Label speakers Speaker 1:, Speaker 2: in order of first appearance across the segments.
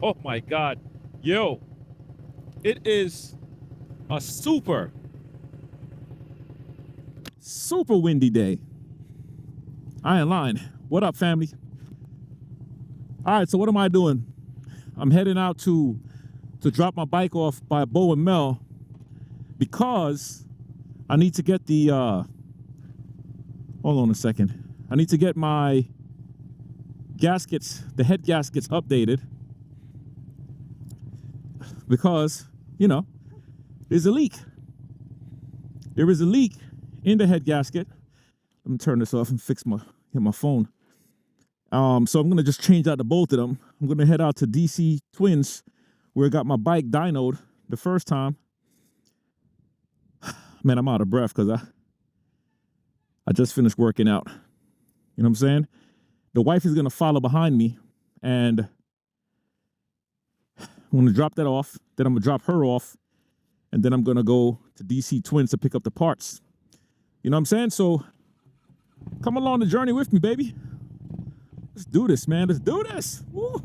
Speaker 1: Oh my God. Yo, it is a super windy day. I ain't lying. What up, family? All right, so what am I doing? I'm heading out to drop my bike off by Bo and Mel because I need to get the hold on a second. I need to get my gaskets, the head gaskets updated because, you know, there's a leak. There is a leak in the head gasket. Let me turn this off and hit my phone. So I'm gonna just change out the both of them. I'm gonna head out to DC Twins, where I got my bike dynoed the first time. Man, I'm out of breath because I just finished working out. You know what I'm saying? The wife is gonna follow behind me, and I'm gonna drop that off. Then I'm gonna drop her off, and then I'm gonna go to DC Twins to pick up the parts. You know what I'm saying? So come along the journey with me, baby. Let's do this, man. Let's do this. Woo.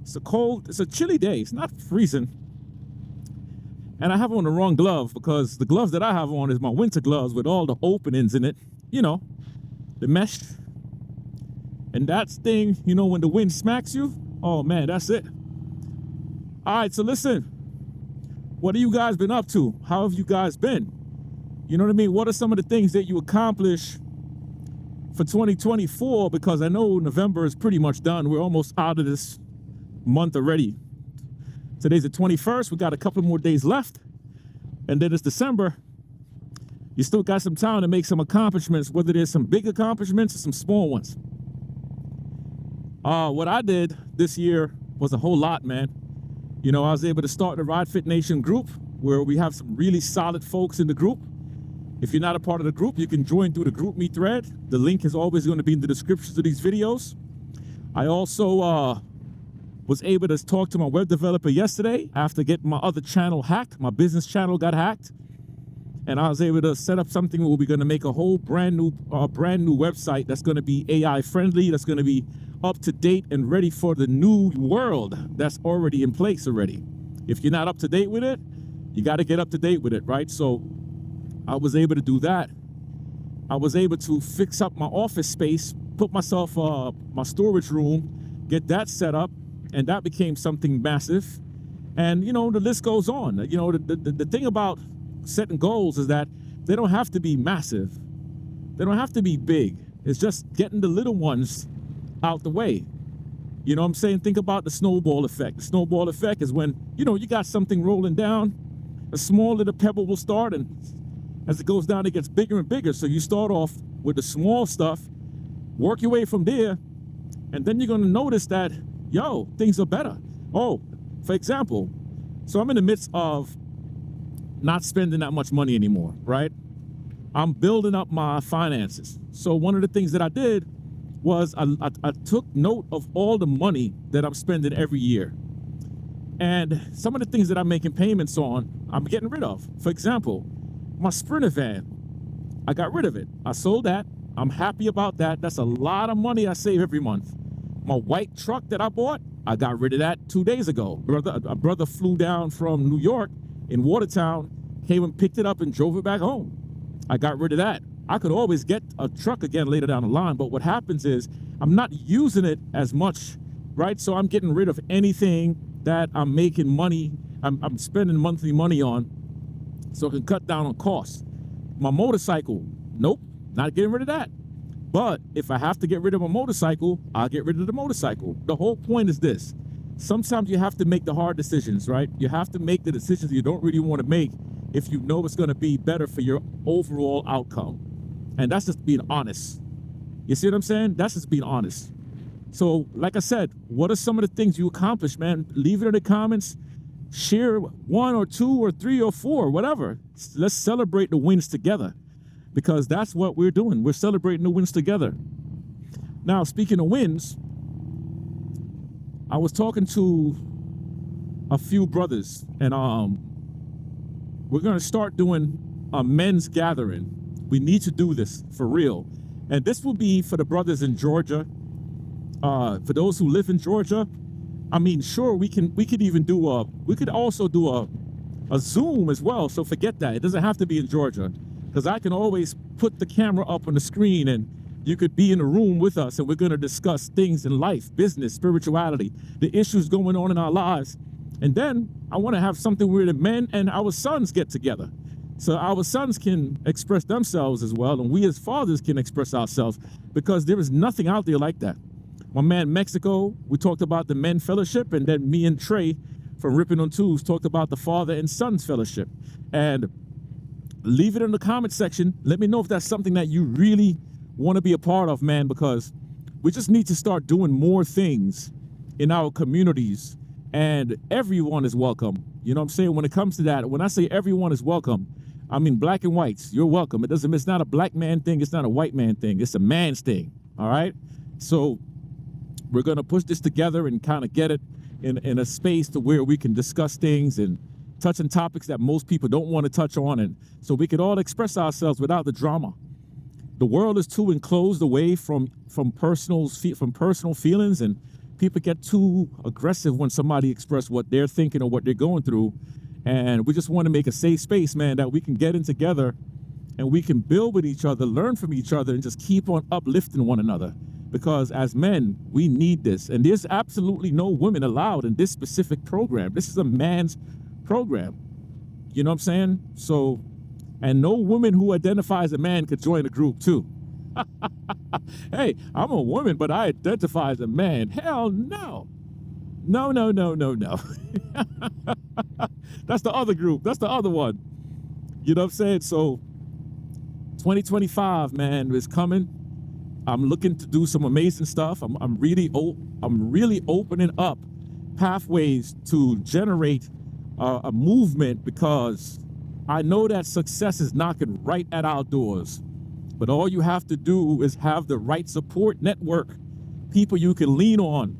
Speaker 1: It's a chilly day. It's not freezing. And I have on the wrong glove because the gloves that I have on is my winter gloves with all the openings in it. You know, the mesh. And that thing, you know, when the wind smacks you, oh man, that's it. All right, so listen. What have you guys been up to? How have you guys been? You know what I mean? What are some of the things that you accomplish for 2024? Because I know November is pretty much done. We're almost out of this month already. Today's the 21st. We got a couple more days left. And then it's December. You still got some time to make some accomplishments, whether there's some big accomplishments or some small ones. What I did this year was a whole lot, man. You know, I was able to start the Ride Fit Nation group, where we have some really solid folks in the group. If you're not a part of the group, you can join through the GroupMe thread. The link is always going to be in the descriptions of these videos. I also was able to talk to my web developer yesterday after getting my other channel hacked. My business channel got hacked. And I was able to set up something where we're going to make a whole brand new website that's going to be AI friendly, that's going to be up to date and ready for the new world that's already in place already. If you're not up to date with it, you got to get up to date with it, right? So I was able to do that. I was able to fix up my office space, put myself my storage room, get that set up, and that became something massive. And you know, the list goes on. You know, the thing about setting goals is that they don't have to be massive. They don't have to be big. It's just getting the little ones out the way. You know what I'm saying? Think about the snowball effect. The snowball effect is when, you know, you got something rolling down, a small little pebble will start, and as it goes down, it gets bigger and bigger. So you start off with the small stuff, work your way from there, and then you're gonna notice that, yo, things are better. Oh, for example, so I'm in the midst of not spending that much money anymore, right? I'm building up my finances. So one of the things that I did was I took note of all the money that I'm spending every year. And some of the things that I'm making payments on, I'm getting rid of. For example, my Sprinter van, I got rid of it. I sold that. I'm happy about that. That's a lot of money I save every month. My white truck that I bought, I got rid of that 2 days ago. A brother flew down from New York in Watertown, came and picked it up and drove it back home. I got rid of that. I could always get a truck again later down the line, but what happens is I'm not using it as much, right? So I'm getting rid of anything that I'm making money, I'm spending monthly money on, so I can cut down on costs. My motorcycle, nope, not getting rid of that. But if I have to get rid of a motorcycle, I'll get rid of the motorcycle. The whole point is this. Sometimes you have to make the hard decisions, right? You have to make the decisions you don't really want to make if you know it's going to be better for your overall outcome. And that's just being honest. You see what I'm saying? That's just being honest. So, like I said, what are some of the things you accomplished, man? Leave it in the comments. Share 1 or 2 or 3 or 4, whatever. Let's celebrate the wins together, because that's what we're doing. We're celebrating the wins together. Now, speaking of wins, I was talking to a few brothers, and we're going to start doing a men's gathering. We need to do this for real. And this will be for the brothers in Georgia, For those who live in Georgia, I mean, sure, we could even do we could also do a Zoom as well. So forget that. It doesn't have to be in Georgia, because I can always put the camera up on the screen and you could be in a room with us, and we're going to discuss things in life, business, spirituality, the issues going on in our lives. And then I want to have something where the men and our sons get together, so our sons can express themselves as well, and we as fathers can express ourselves, because there is nothing out there like that. My man Mexico, we talked about the men fellowship, and then me and Trey from Ripping on Tools talked about the father and sons fellowship. And leave it in the comment section. Let me know if that's something that you really want to be a part of, man, because we just need to start doing more things in our communities, and everyone is welcome. You know what I'm saying? When it comes to that, when I say everyone is welcome, I mean black and whites, you're welcome. It's not a black man thing, it's not a white man thing, it's a man's thing. All right? So we're gonna push this together and kind of get it in a space to where we can discuss things and touch on topics that most people don't want to touch on, and so we could all express ourselves without the drama. The world is too enclosed away from personal feelings, and people get too aggressive when somebody expresses what they're thinking or what they're going through. And we just want to make a safe space, man, that we can get in together and we can build with each other, learn from each other, and just keep on uplifting one another. Because as men, we need this. And there's absolutely no women allowed in this specific program. This is a man's program. You know what I'm saying? So, and no woman who identifies as a man could join the group too. Hey, I'm a woman, but I identify as a man. Hell no. No, no, no, no, no. That's the other group. That's the other one. You know what I'm saying? So 2025, man, is coming. I'm looking to do some amazing stuff. I'm really opening up pathways to generate a movement, because I know that success is knocking right at our doors. But all you have to do is have the right support network, people you can lean on,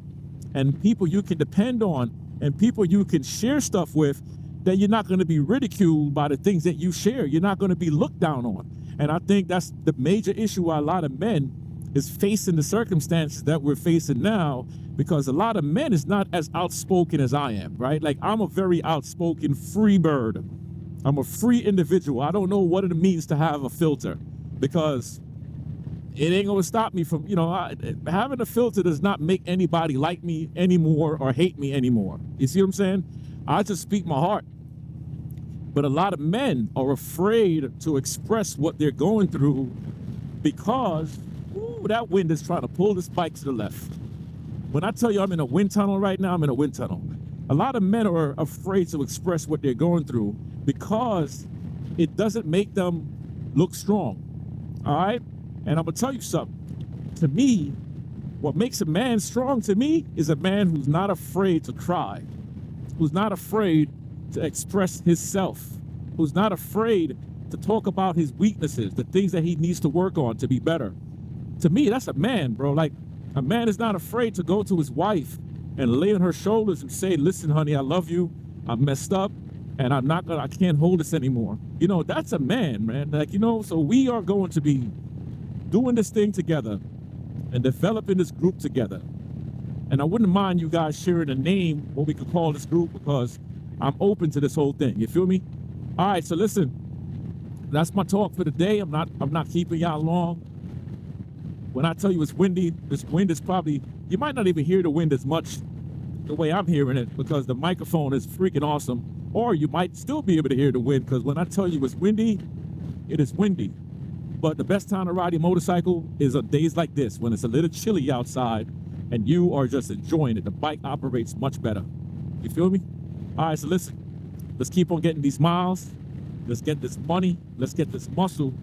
Speaker 1: and people you can depend on, and people you can share stuff with, that you're not going to be ridiculed by the things that you share. You're not going to be looked down on. And I think that's the major issue why a lot of men is facing the circumstances that we're facing now, because a lot of men is not as outspoken as I am, right? Like, I'm a very outspoken free bird. I'm a free individual. I don't know what it means to have a filter, because it ain't gonna stop me from, having a filter does not make anybody like me anymore or hate me anymore. You see what I'm saying? I just speak my heart. But a lot of men are afraid to express what they're going through, because that wind is trying to pull this bike to the left. When I tell you I'm in a wind tunnel right now, I'm in a wind tunnel. A lot of men are afraid to express what they're going through, because it doesn't make them look strong. All right? And I'm gonna tell you something. To me, what makes a man strong to me is a man who's not afraid to cry, who's not afraid to express himself, who's not afraid to talk about his weaknesses, the things that he needs to work on to be better. To me, that's a man, bro. Like, a man is not afraid to go to his wife and lay on her shoulders and say, listen, honey, I love you. I messed up, and I can't hold this anymore. That's a man, man. Like, so we are going to be doing this thing together and developing this group together. And I wouldn't mind you guys sharing a name, what we could call this group, because I'm open to this whole thing. You feel me? All right, so listen, that's my talk for the day. I'm not keeping y'all long. When I tell you it's windy, this wind is probably, you might not even hear the wind as much the way I'm hearing it, because the microphone is freaking awesome. Or you might still be able to hear the wind, because when I tell you it's windy, it is windy. But the best time to ride a motorcycle is on days like this, when it's a little chilly outside and you are just enjoying it. The bike operates much better. You feel me? All right, so listen, let's keep on getting these miles. Let's get this money. Let's get this muscle.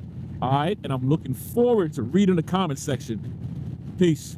Speaker 1: All right, and I'm looking forward to reading the comment section. Peace.